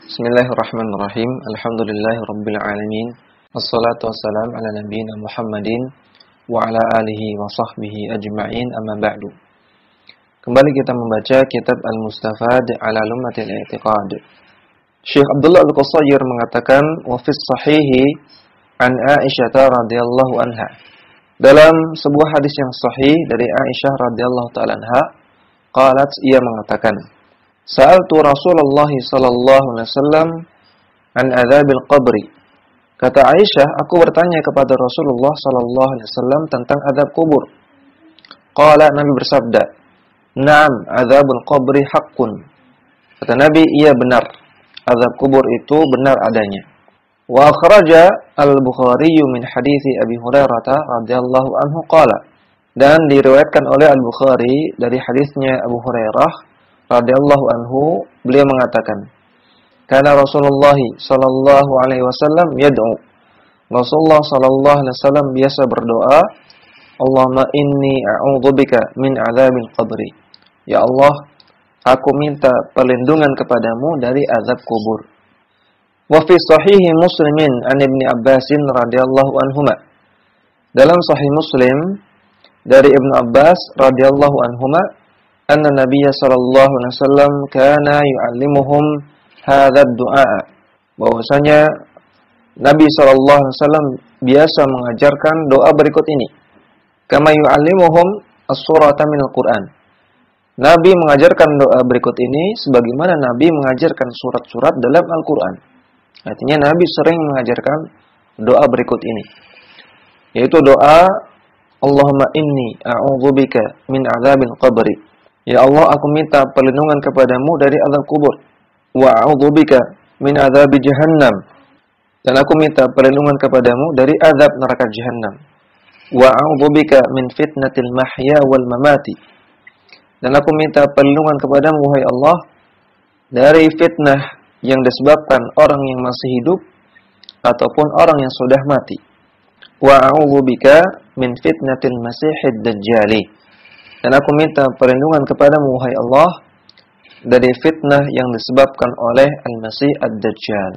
Bismillahirrahmanirrahim. Alhamdulillahirabbil alamin. Wassalatu wassalam ala nabiyyina Muhammadin wa ala alihi wa sahbihi ajma'in, amma ba'du. Kembali kita membaca kitab Al-Mustafad ala Lummatil I'tiqad. Syekh Abdullah Al-Qusayyir mengatakan, wa fis sahihi an Aisyah radhiyallahu anha. Dalam sebuah hadis yang sahih dari Aisyah radhiyallahu ta'ala anha, qalat, ia mengatakan, Sa'altu Rasulullah sallallahu alaihi wasallam an adzabil qabri. Kata Aisyah, aku bertanya kepada Rasulullah sallallahu alaihi wasallam tentang azab kubur. Qala, Nabi bersabda, "Na'am, adzabul qabri haqqun." Kata Nabi, iya benar. Azab kubur itu benar adanya. Wa akhraja Al-Bukhari min hadithi Abi Hurairah radhiyallahu anhu qala. Dan diriwayatkan oleh Al-Bukhari dari hadisnya Abu Hurairah radhiyallahu anhu, beliau mengatakan, karena Rasulullah sallallahu alaihi wasallam yad'u. Rasulullah sallallahu alaihi wasallam biasa berdoa, Allahumma inni a'udzubika min adzabil qabri. Ya Allah, aku minta perlindungan kepadamu dari azab kubur. Wa fi sahih Muslimin an Ibnu Abbas radhiyallahu anhuma. Dalam sahih Muslim dari Ibnu Abbas radhiyallahu anhuma, anna Nabiya sallallahu alaihi wasallam kana yu'allimuhum hadzal du'a. Bahwasanya Nabi sallallahu alaihi wasallam biasa mengajarkan doa berikut ini. Kama yu'allimuhum as-surata minal Qur'an. Nabi mengajarkan doa berikut ini sebagaimana Nabi mengajarkan surat-surat dalam Al-Qur'an. Artinya Nabi sering mengajarkan doa berikut ini, yaitu doa Allahumma inni a'udzubika min adzabil qabri. Ya Allah, aku minta perlindungan kepadamu dari azab kubur. Wa a'udzubika min adzabi jahannam. Dan aku minta perlindungan kepadamu dari azab neraka jahannam. Wa a'udzubika min fitnatil mahya wal mamati. Dan aku minta perlindungan kepadamu, wahai Allah, dari fitnah yang disebabkan orang yang masih hidup ataupun orang yang sudah mati. Wa a'udzubika min fitnatil masihid dajjali. Dan aku minta perlindungan kepadamu, wahai Allah, dari fitnah yang disebabkan oleh Al-Masih Ad-Dajjal.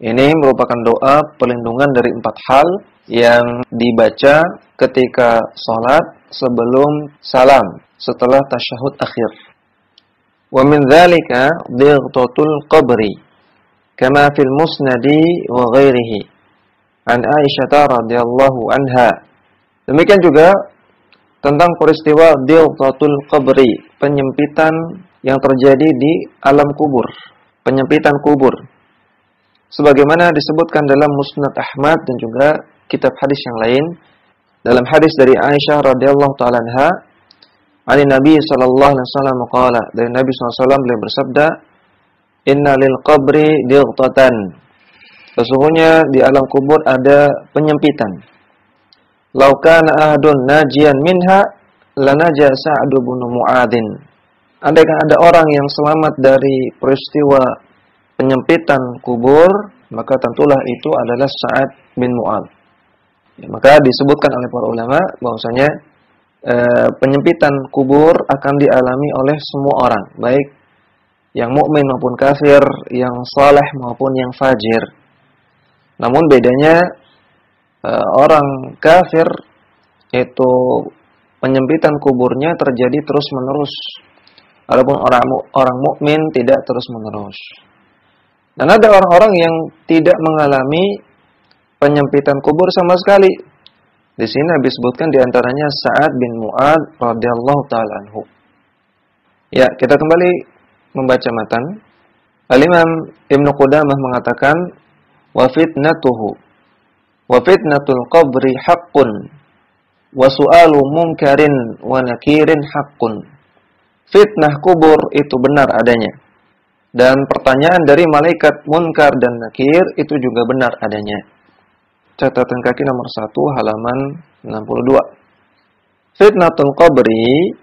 Ini merupakan doa perlindungan dari 4 hal yang dibaca ketika sholat sebelum salam, setelah tasyahud akhir. Wa min dzalika dhightatul qabri, kama fil musnadi wa ghairihi, an Aisyah radhiyallahu anha. Demikian juga tentang peristiwa dhightatul qabri, penyempitan yang terjadi di alam kubur, penyempitan kubur. Sebagaimana disebutkan dalam Musnad Ahmad dan juga kitab hadis yang lain, dalam hadis dari Aisyah radhiyallahu ta'ala anha, ani Nabi sallallahu alaihi wasallam qala, dari Nabi sallallahu alaihi wasallam beliau bersabda, inna lil qabri dhightatan. Sesungguhnya di alam kubur ada penyempitan. Lau kana ahadun najian minha lanaja Sa'd bin Mu'adzin. Andaikan ada orang yang selamat dari peristiwa penyempitan kubur, maka tentulah itu adalah Sa'd bin Mu'adz. Ya, maka disebutkan oleh para ulama bahwasanya penyempitan kubur akan dialami oleh semua orang, baik yang mukmin maupun kafir, yang saleh maupun yang fajir. Namun bedanya orang kafir itu penyempitan kuburnya terjadi terus-menerus. Adapun orang mukmin tidak terus-menerus. Dan ada orang-orang yang tidak mengalami penyempitan kubur sama sekali. Di sini Nabi sebutkan di antaranya Sa'd bin Mu'adz radhiyallahu ta'ala anhu. Ya, kita kembali membaca matan. Al-Imam Ibnu Qudamah mengatakan, wa fitnatuhu wa fitnatul qabri haqqun wa su'alu munkarin wa nakirin haqqun. Fitnah kubur itu benar adanya, dan pertanyaan dari malaikat munkar dan nakir itu juga benar adanya. Catatan kaki nomor 1 halaman 62. Fitnatul qabri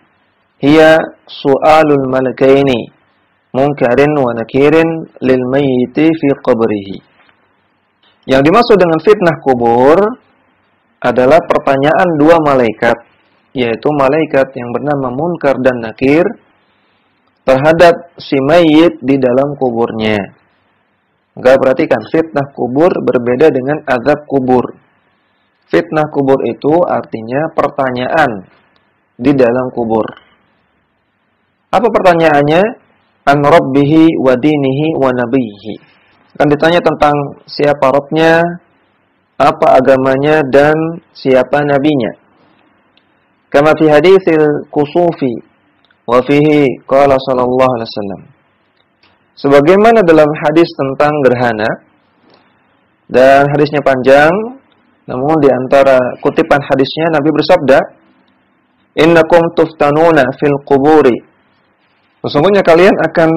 hiya su'alul malakaini munkarin wa nakirin lil mayyiti fi qabrihi. Yang dimaksud dengan fitnah kubur adalah pertanyaan 2 malaikat, yaitu malaikat yang bernama Munkar dan Nakir terhadap si mayit di dalam kuburnya. Maka perhatikan, fitnah kubur berbeda dengan azab kubur. Fitnah kubur itu artinya pertanyaan di dalam kubur. Apa pertanyaannya? An rabbihi wa dinihi wa nabiyhi. Akan ditanya tentang siapa Rabbnya, apa agamanya, dan siapa nabinya. Kama fi haditsil kusufi wa fihi qala sallallahu alaihi wasallam. Sebagaimana dalam hadis tentang gerhana, dan hadisnya panjang, namun di antara kutipan hadisnya Nabi bersabda, "Innakum tuftanuna fil quburi." Sesungguhnya kalian akan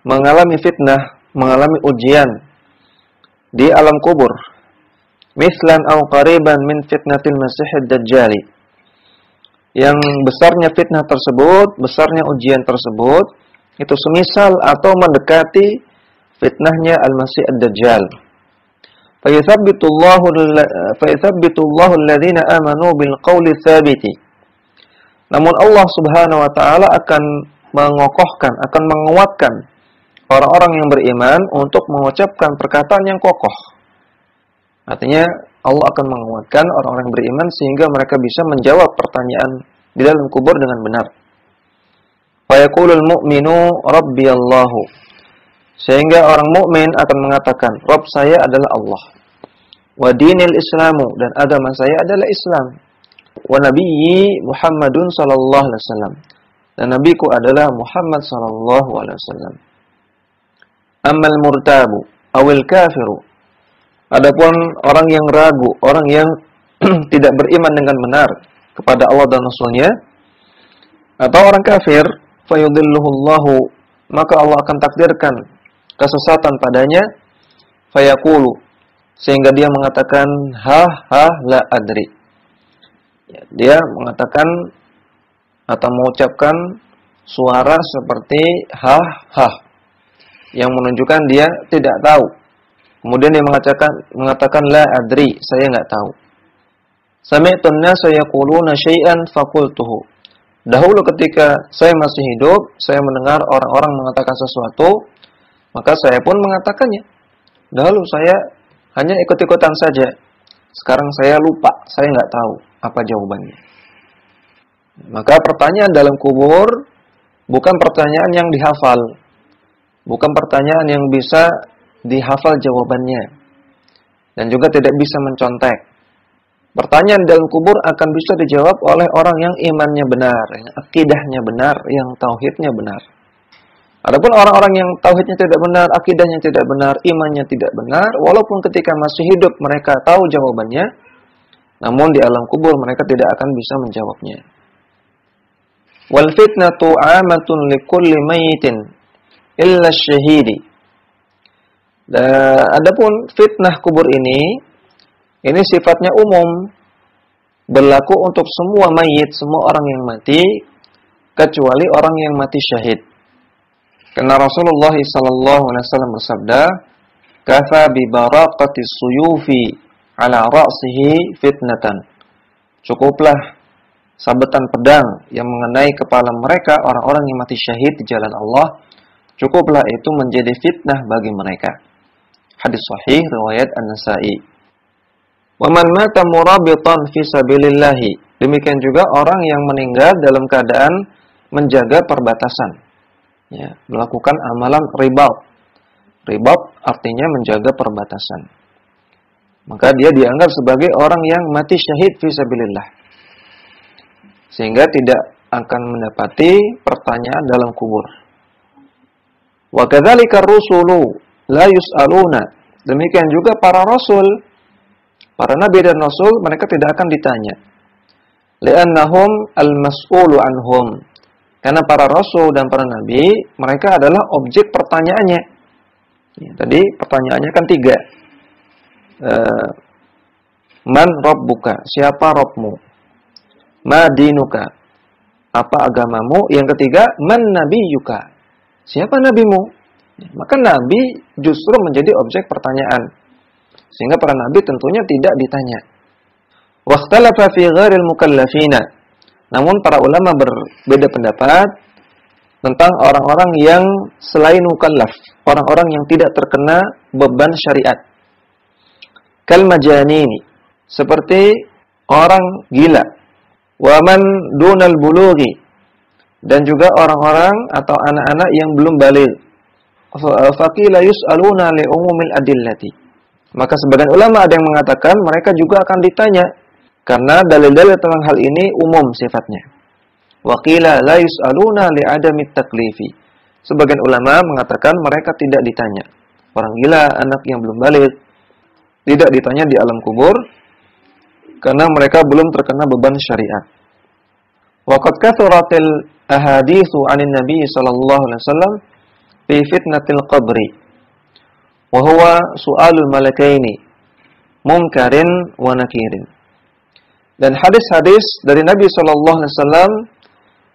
mengalami fitnah, mengalami ujian di alam kubur. Mislan aw qariban min fitnatil Masiihid Dajjal. Yang besarnya fitnah tersebut, besarnya ujian tersebut, itu semisal atau mendekati fitnahnya Al-Masih Ad-Dajjal. Fayathabbitullahu alladhina amanu bil qawli tsabiti. Namun Allah Subhanahu wa taala akan mengokohkan, akan menguatkan orang-orang yang beriman untuk mengucapkan perkataan yang kokoh. Artinya Allah akan menguatkan orang-orang yang beriman sehingga mereka bisa menjawab pertanyaan di dalam kubur dengan benar. Fayaqulul mu'minu rabbiyallahu. Sehingga orang mukmin akan mengatakan, Rabb saya adalah Allah. Wa dinil islamu, dan agama saya adalah Islam. Wa nabiyyi Muhammadun sallallahu alaihi wasallam. Dan nabiku adalah Muhammad sallallahu alaihi wasallam. Ammal murtabu awil kafiru. Adapun orang yang ragu, orang yang tidak beriman dengan benar kepada Allah dan Rasul-Nya, atau orang kafir, fayudhilluhullahu, maka Allah akan takdirkan kesesatan padanya, fayaqulu, sehingga dia mengatakan la adri. Ya, dia mengatakan atau mengucapkan suara seperti yang menunjukkan dia tidak tahu. Kemudian dia mengatakan la adri, saya enggak tahu. Sami'tun nasa yaquluna syai'an faqultuhu. Dahulu ketika saya masih hidup, saya mendengar orang-orang mengatakan sesuatu, maka saya pun mengatakannya. Dahulu saya hanya ikut-ikutan saja. Sekarang saya lupa, saya enggak tahu apa jawabannya. Maka pertanyaan dalam kubur bukan pertanyaan yang dihafal. Bukan pertanyaan yang bisa dihafal jawabannya. Dan juga tidak bisa mencontek. Pertanyaan dalam kubur akan bisa dijawab oleh orang yang imannya benar, yang akidahnya benar, yang tauhidnya benar. Adapun orang-orang yang tauhidnya tidak benar, akidahnya tidak benar, imannya tidak benar, walaupun ketika masih hidup mereka tahu jawabannya, namun di alam kubur mereka tidak akan bisa menjawabnya. Wal fitnatu 'amatun likulli mayyitin illa syahidi. Adapun fitnah kubur ini sifatnya umum, berlaku untuk semua mayit, semua orang yang mati, kecuali orang yang mati syahid. Karena Rasulullah SAW bersabda, "Kafa bi baraqatis suyufi ala ra'sihi fitnatan." Cukuplah sabetan pedang yang mengenai kepala mereka, orang-orang yang mati syahid di jalan Allah, cukuplah itu menjadi fitnah bagi mereka. Hadis sahih riwayat An-Nasa'i. Wa man mata murabitan fi sabilillah. Demikian juga orang yang meninggal dalam keadaan menjaga perbatasan. Ya, melakukan amalan ribat. Ribat artinya menjaga perbatasan. Maka dia dianggap sebagai orang yang mati syahid fi sabilillah. Sehingga tidak akan mendapati pertanyaan dalam kubur. Wa kadzalika ar-rusulu la yus'aluna. Demikian juga para rasul, para nabi dan rasul, mereka tidak akan ditanya. Li'annahum al-mas'ulu anhum. Karena para rasul dan para nabi, mereka adalah objek pertanyaannya. Ya, tadi pertanyaannya kan 3. Man rabbuka? Siapa Rabbmu? Ma dinuka? Apa agamamu? Yang ketiga, man nabiyuka? Siapa nabimu? Ya, maka nabi justru menjadi objek pertanyaan. Sehingga para nabi tentunya tidak ditanya. Waqtalafa fi ghairil mukallafina. Namun para ulama berbeda pendapat tentang orang-orang yang selain mukallaf, orang-orang yang tidak terkena beban syariat. Kal majanini, seperti orang gila. Wa man dunal bulughi, dan juga orang-orang atau anak-anak yang belum baligh. Faqila yus'aluna li umumil adillati. Maka sebagian ulama ada yang mengatakan mereka juga akan ditanya karena dalil-dalil tentang hal ini umum sifatnya. Waqila la yus'aluna li adamit taklifi. Sebagian ulama mengatakan mereka tidak ditanya. Orang gila, anak yang belum baligh, tidak ditanya di alam kubur karena mereka belum terkena beban syariat. Wa qad kathuratil ahaditsu 'anin nabiy sallallahu alaihi wasallam fi fitnatil qabri wa huwa su'alul malakaini munkarin wa nakirin. Dan hadis-hadis dari Nabi sallallahu alaihi wasallam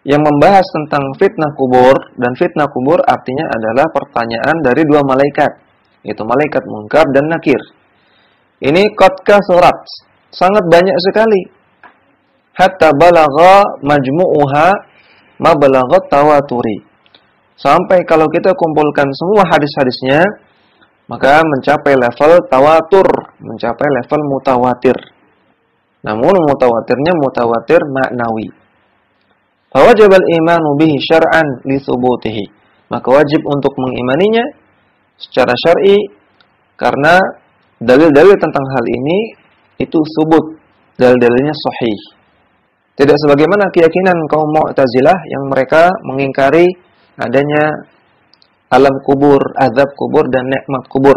yang membahas tentang fitnah kubur, dan fitnah kubur artinya adalah pertanyaan dari dua malaikat, yaitu malaikat munkar dan nakir. Ini qad kathurat, sangat banyak sekali. Hatta balagha majmu'uha ma balaghat tawaturi. Sampai kalau kita kumpulkan semua hadis-hadisnya, maka mencapai level tawatur, mencapai level mutawatir. Namun mutawatirnya mutawatir maknawi. Fawajib al-imanu bihi syar'an li thubutihi. Maka wajib untuk mengimaninya secara syar'i karena dalil-dalil tentang hal ini itu subut, dalil-dalilnya sahih. Tidak sebagaimana keyakinan kaum Mu'tazilah yang mereka mengingkari adanya alam kubur, azab kubur dan nikmat kubur.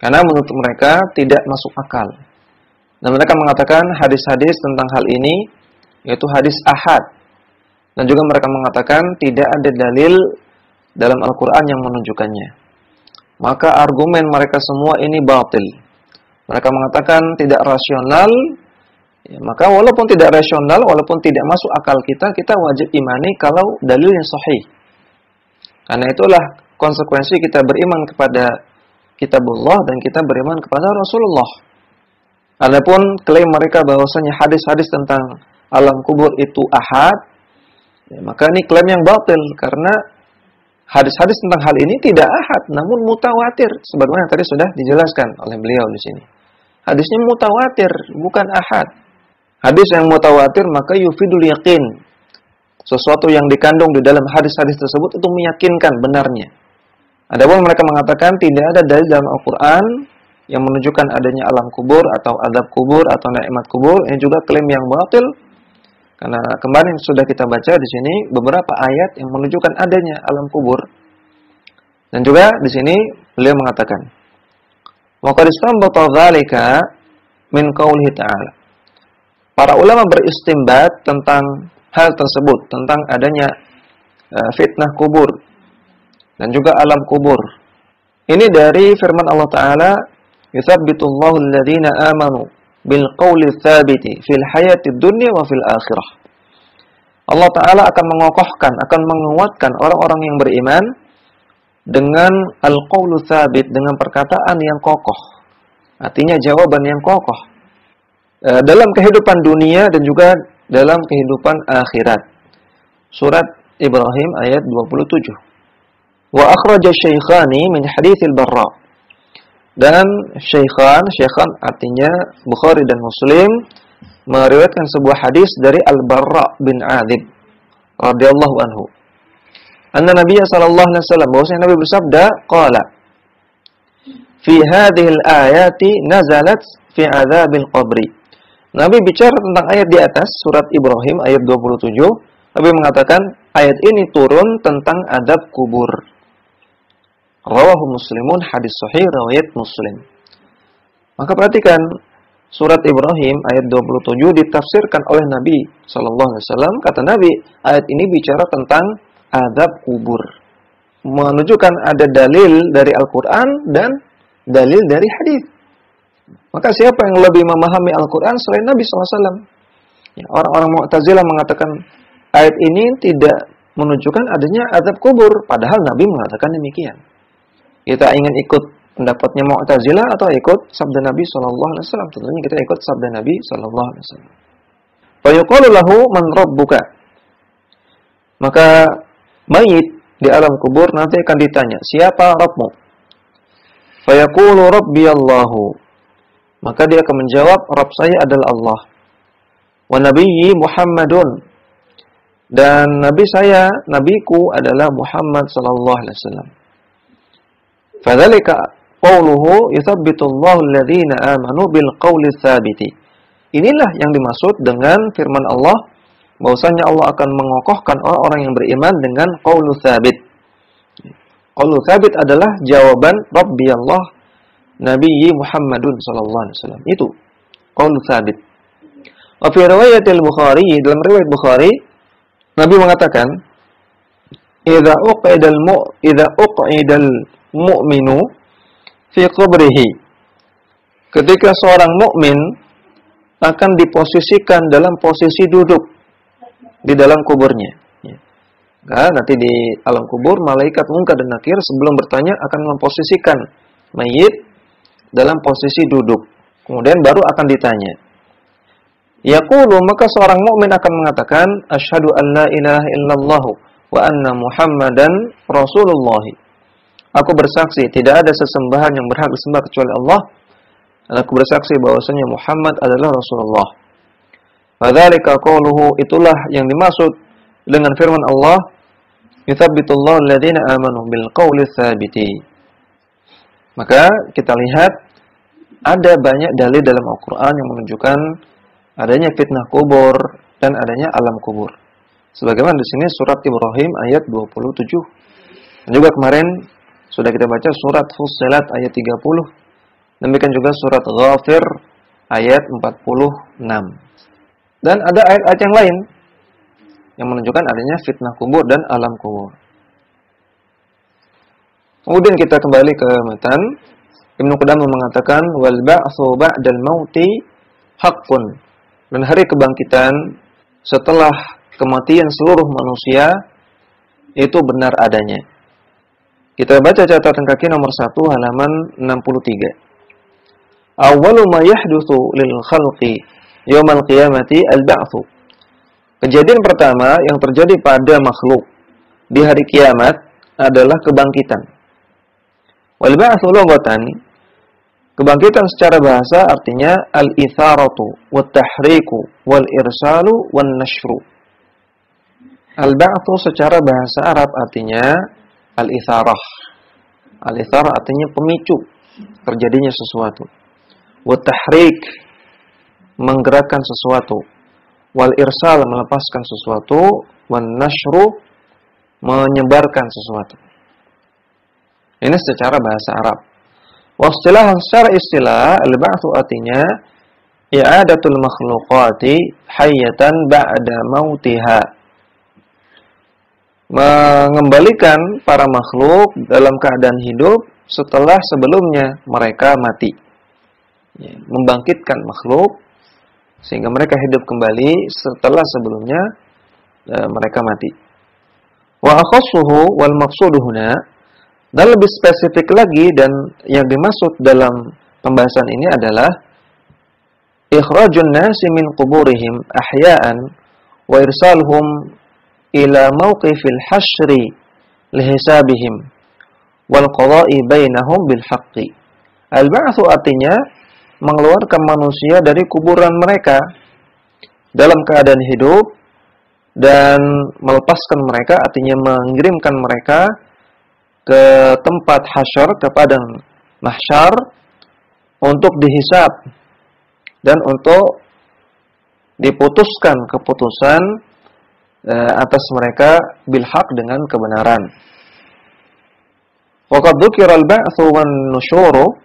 Karena menurut mereka tidak masuk akal. Dan mereka mengatakan hadis-hadis tentang hal ini yaitu hadis ahad. Dan juga mereka mengatakan tidak ada dalil dalam Al-Qur'an yang menunjukkannya. Maka argumen mereka semua ini batil. Mereka mengatakan tidak rasional. Ya, maka walaupun tidak rasional, walaupun tidak masuk akal kita, kita wajib imani kalau dalilnya sahih. Karena itulah konsekuensi kita beriman kepada kitabullah dan kita beriman kepada Rasulullah. Adapun klaim mereka bahwasanya hadis-hadis tentang alam kubur itu ahad, ya, maka ini klaim yang batil karena hadis-hadis tentang hal ini tidak ahad, namun mutawatir. Sebagaimana tadi sudah dijelaskan oleh beliau di sini. Hadisnya mutawatir, bukan ahad. Hadis yang mutawatir maka yufidul yakin. Sesuatu yang dikandung di dalam hadis-hadis tersebut itu meyakinkan benarnya. Adapun mereka mengatakan tidak ada dalil dalam Al-Qur'an yang menunjukkan adanya alam kubur atau azab kubur atau nikmat kubur. Ini juga klaim yang batil. Karena kemarin sudah kita baca di sini beberapa ayat yang menunjukkan adanya alam kubur. Dan juga di sini beliau mengatakan, wa qad istanbata dzalika min qoulihi ta'ala. Para ulama beristimbat tentang hal tersebut, tentang adanya fitnah kubur dan juga alam kubur. Ini dari firman Allah Ta'ala, yuthabbitullahu alladhina amanu bil qawli tsabiti fil hayatid dunya wa fil akhirah. Allah Ta'ala akan mengokohkan, akan menguatkan orang-orang yang beriman dengan al-qawlu tsabit, dengan perkataan yang kokoh. Artinya jawaban yang kokoh. Dalam kehidupan dunia dan juga dalam kehidupan akhirat. Surat Ibrahim ayat 27. Wa akhraja Shaykhani min haditsil Barra. Dan Shaykhan artinya Bukhari dan Muslim meriwayatkan sebuah hadis dari Al-Barra bin Adzib radhiyallahu anhu. Anna Nabiy sallallahu alaihi wasallam, bahwasanya Nabi bersabda, qala fi hadhihi al-ayati nazalat fi adzabil qabri. Nabi bicara tentang ayat di atas, surat Ibrahim ayat 27. Nabi mengatakan, ayat ini turun tentang adab kubur. Rawahu Muslimun, hadis sahih riwayat Muslim. Maka perhatikan, surat Ibrahim ayat 27 ditafsirkan oleh Nabi sallallahu alaihi wasallam. Kata Nabi, ayat ini bicara tentang adab kubur. Menunjukkan ada dalil dari Al-Qur'an dan dalil dari hadis. Maka siapa yang lebih memahami Al-Quran selain Nabi SAW? Ya, orang-orang Mu'tazilah mengatakan ayat ini tidak menunjukkan adanya azab kubur. Padahal Nabi mengatakan demikian. Kita ingin ikut pendapatnya Mu'tazilah atau ikut sabda Nabi SAW? Tentunya kita ikut sabda Nabi SAW. Fayuqalu lahu man rabbuka. Maka mayit di alam kubur nanti akan ditanya, siapa Rabbmu? Fayaqulu Rabbi Allahu. Maka dia akan menjawab, Rabb saya adalah Allah. Wa nabiyyi Muhammadun. Dan nabiku adalah Muhammad sallallahu alaihi wasallam. Fadzalika qauluhu yuthabbitullahu alladhina amanu bil qawli tsabiti. Inilah yang dimaksud dengan firman Allah, bahwasanya Allah akan mengokohkan orang-orang yang beriman dengan qaulu tsabit. Qaulu tsabit adalah jawaban Rabbi Allah Nabiyyi Muhammadun sallallahu alaihi wasallam. Itu qaulu tsabit. Wa fi riwayatil Bukhari, dalam riwayat Bukhari, Nabi mengatakan, idza uqidal mu'minu fi qabrihi. Ketika seorang mukmin akan diposisikan dalam posisi duduk di dalam kuburnya. Nah, nanti di alam kubur malaikat Munkar dan Nakir sebelum bertanya akan memposisikan mayit dalam posisi duduk. Kemudian baru akan ditanya. Yaqulu, maka seorang mukmin akan mengatakan, asyhadu an la ilaha illallah wa anna Muhammadan Rasulullah. Aku bersaksi tidak ada sesembahan yang berhak disembah kecuali Allah. Dan aku bersaksi bahwasanya Muhammad adalah Rasulullah. Fadzalika qauluhu, itulah yang dimaksud dengan firman Allah, yutsabbitullahu alladziina aamanu bil qawli tsabiti. Maka kita lihat ada banyak dalil dalam Al-Qur'an yang menunjukkan adanya fitnah kubur dan adanya alam kubur. Sebagaimana di sini surat Ibrahim ayat 27. Dan juga kemarin sudah kita baca surat Fussilat ayat 30. Demikian juga surat Ghafir ayat 46. Dan ada ayat-ayat yang lain yang menunjukkan adanya fitnah kubur dan alam kubur. Kemudian kita kembali ke matan. Ibnu Qudamah mengatakan wal ba'tsu ba'dal mauti haqqun. Dan hari kebangkitan setelah kematian seluruh manusia itu benar adanya. Kita baca catatan kaki nomor 1 halaman 63. Awwalu ma yahdutsu lil khalqi yaumal qiyamati al-ba'tsu. Kejadian pertama yang terjadi pada makhluk di hari kiamat adalah kebangkitan. Wal ba'tsu lughatan, kebangkitan secara bahasa artinya al-itharatu wat tahriku wal irsalu wan nashru. Al-ba'tsu secara bahasa Arab artinya al-itharah. Al-itharah artinya pemicu terjadinya sesuatu. Wat tahrik, menggerakkan sesuatu. Wal irsal, melepaskan sesuatu. Wan nashru, menyebarkan sesuatu. Ini secara bahasa Arab. Wastilah, secara istilah, al-ba'tsu artinya i'adatul makhluqati hayyatan ba'da mautiha. Mengembalikan para makhluk dalam keadaan hidup setelah sebelumnya mereka mati. Membangkitkan makhluk sehingga mereka hidup kembali setelah sebelumnya mereka mati. Wa akhassuhu wal maqsudu huna, dan lebih spesifik lagi dan yang dimaksud dalam pembahasan ini adalah ikhrajun nasi min quburihim ahya'an wa irsaluhum ila mauqifil hasyri lihisabihim wal qada'i bainahum bil haqqi. Al-ba'tsu artinya mengeluarkan manusia dari kuburan mereka dalam keadaan hidup dan melepaskan mereka, artinya mengirimkan mereka ke tempat hasyar, ke padang mahsyar untuk dihisab dan untuk diputuskan keputusan atas mereka bil haq, dengan kebenaran. Waqad dzukira al-ba'tsu wan nusyuru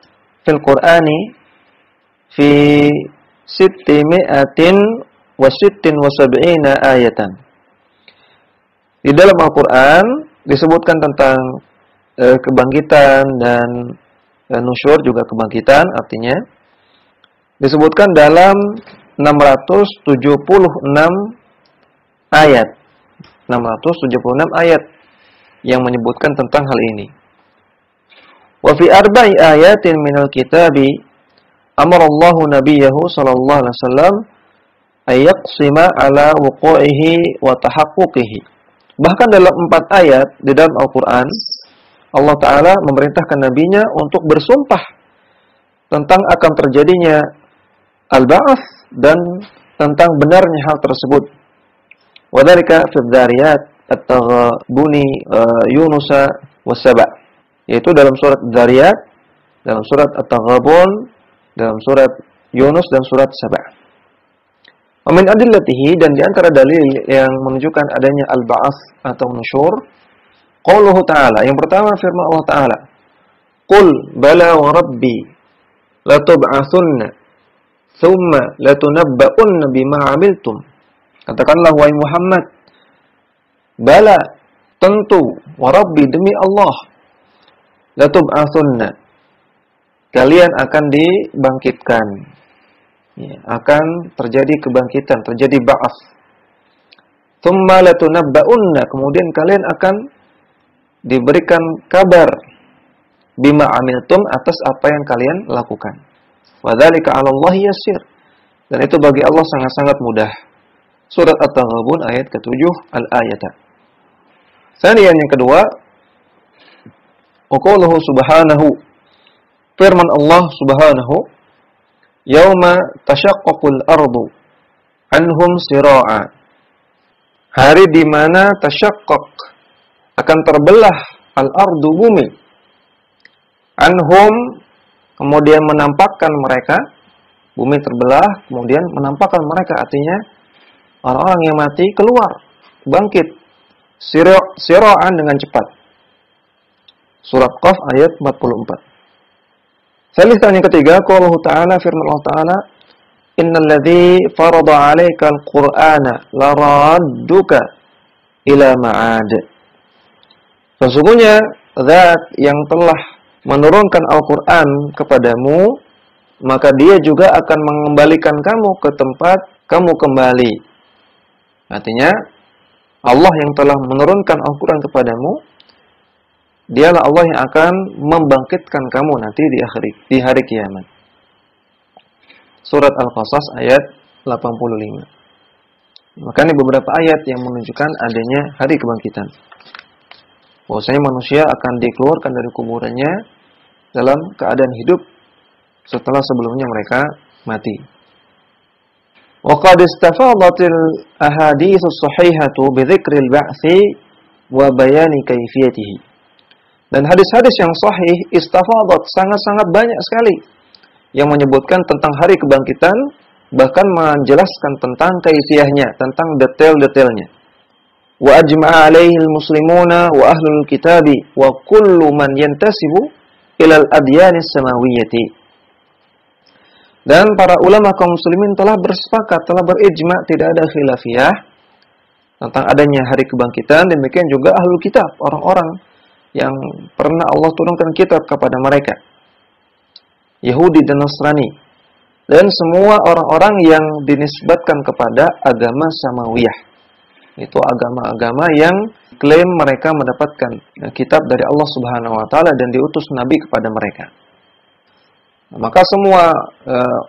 fil Qur'ani fi 676 ayatan. Di dalam Al-Qur'an disebutkan tentang kebangkitan dan nusyur juga kebangkitan, artinya disebutkan dalam 676 ayat. 676 ayat yang menyebutkan tentang hal ini. Wa fi arba'i ayatin minal kitabi amara Allahu nabiyahu sallallahu alaihi wasallam ay yaqsima ala wuqu'ihi wa tahaqquqihi Bahkan dalam 4 ayat di dalam Al-Quran, Allah Ta'ala memerintahkan nabinya untuk bersumpah tentang akan terjadinya al-ba'ats dan tentang benarnya hal tersebut. Wa dzalika fi dzariyat at-taghabuni Yunus was-Saba, yaitu dalam surat Dzariyat, dalam surat At-Taghabun, dalam surat Yunus dan surat Saba. Wa min adillatihi, dan di antara dalil yang menunjukkan adanya al-ba'ats atau nusyur, qauluhu ta'ala, yang pertama firman Allah Ta'ala, qul bala wa rabbi latub'atsunna thumma latunabba'unna bima 'amiltum. Katakanlah wahai Muhammad, bala, tentu, wa rabbi, demi Allah, latub'atsunna, kalian akan dibangkitkan, ya, akan terjadi kebangkitan, terjadi ba'ats. Thumma latunabba'unna, kemudian kalian akan diberikan kabar, bima 'amiltum, atas apa yang kalian lakukan. Wa dzalika 'ala Allahi yasir, dan itu bagi Allah sangat-sangat mudah. Surat At-Taghabun ayat ke-7 al-ayata. Kemudian yang kedua, qauluhu subhanahu, firman Allah Subhanahu, yauma tashaqqaqul ardu anhum sira'a, hari di mana tashaqqaq, akan terbelah al-ardu, bumi, anhum, kemudian menampakkan mereka, bumi terbelah kemudian menampakkan mereka, artinya orang-orang yang mati keluar, bangkit, sira'an, dengan cepat. Surat Qaf ayat 44. Salisan yang ketiga, qauluhu ta'ala, firman Allah Ta'ala, innal ladzi farada 'alaikal qur'ana laradduka ila ma'ad. Sesungguhnya zat yang telah menurunkan Al-Qur'an kepadamu, maka dia juga akan mengembalikan kamu ke tempat kamu kembali. Artinya, Allah yang telah menurunkan Al-Quran kepadamu, dialah Allah yang akan membangkitkan kamu nanti di hari kiamat. Surat Al-Qasas ayat 85. Maka ini beberapa ayat yang menunjukkan adanya hari kebangkitan. Bahwasanya manusia akan dikeluarkan dari kuburannya dalam keadaan hidup setelah sebelumnya mereka mati. Wa qad istafadatil ahadits as-sahihatu bi dzikril ba'tsi wa bayani kaifiyatihi. Dan hadis-hadis yang sahih istafadat, sangat-sangat banyak sekali yang menyebutkan tentang hari kebangkitan, bahkan menjelaskan tentang kaifiyahnya, tentang detail-detailnya. Wa ajma'a 'alaihi al-muslimuna wa ahlul kitabi wa kullu man yantasibu ila al-adyanis samawiyyati. Dan para ulama kaum muslimin telah bersepakat, telah berijma, tidak ada khilafiyah tentang adanya hari kebangkitan. Demikian juga ahlul kitab, orang-orang yang pernah Allah turunkan kitab kepada mereka, Yahudi dan Nasrani, dan semua orang-orang yang dinisbatkan kepada agama samawiyah, itu agama-agama yang klaim mereka mendapatkan kitab dari Allah Subhanahu wa Ta'ala dan diutus Nabi kepada mereka. Maka semua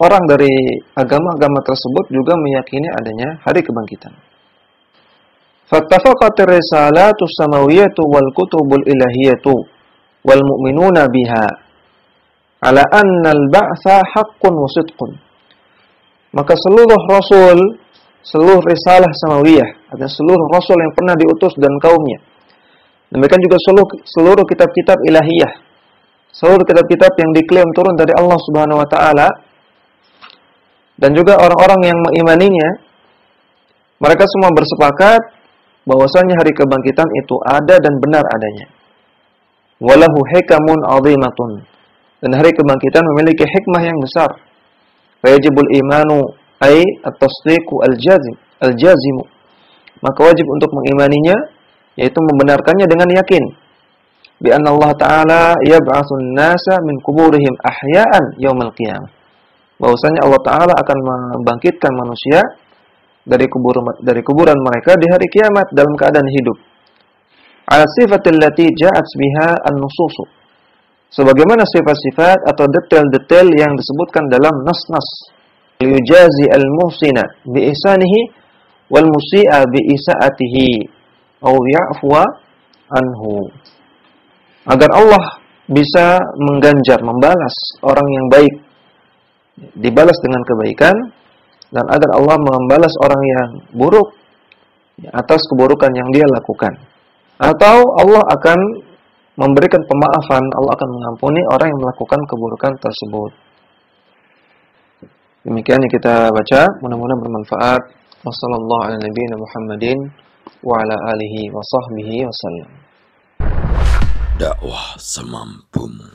orang dari agama-agama tersebut juga meyakini adanya hari kebangkitan. Fattafaqatir risalatu samawiyatu wal kutubul ilahiyatu wal mu'minuna biha ala anna al-ba'tsa haqqun wa sidqun. Maka seluruh rasul, seluruh risalah samawiyah, artinya seluruh rasul yang pernah diutus dan kaumnya, demikian juga seluruh kitab-kitab ilahiyah, seluruh kitab-kitab yang diklaim turun dari Allah Subhanahu wa Ta'ala, dan juga orang-orang yang mengimaninya, mereka semua bersepakat bahwasanya hari kebangkitan itu ada dan benar adanya. Walahu hikamun 'azimatun, dan hari kebangkitan memiliki hikmah yang besar. Wajibul imanu ay at-tasdiqu al-jazimu, maka wajib untuk mengimaninya, yaitu membenarkannya dengan yakin. Bi anna Allah Ta'ala yab'atsun nasa min kuburihim ahya'an yaumil qiyamah. Bahwasanya Allah Ta'ala akan membangkitkan manusia dari kuburan mereka di hari kiamat dalam keadaan hidup. Ala sifatil lati ja'at biha an-nusus. Sebagaimana sifat-sifat atau detail-detail yang disebutkan dalam nas-nas. Yujazi al-muhsina bi ihsanihi wal musii'a bi isaatihi. aw ya'fuwa anhu. Agar Allah bisa mengganjar, membalas orang yang baik, dibalas dengan kebaikan, dan agar Allah membalas orang yang buruk atas keburukan yang dia lakukan. Atau Allah akan memberikan pemaafan, Allah akan mengampuni orang yang melakukan keburukan tersebut. Demikian yang kita baca, mudah-mudahan bermanfaat. Wassallallahu ala nabiyina Muhammadin wa ala alihi wa sahbihi wasallam. Dakwah semampumu.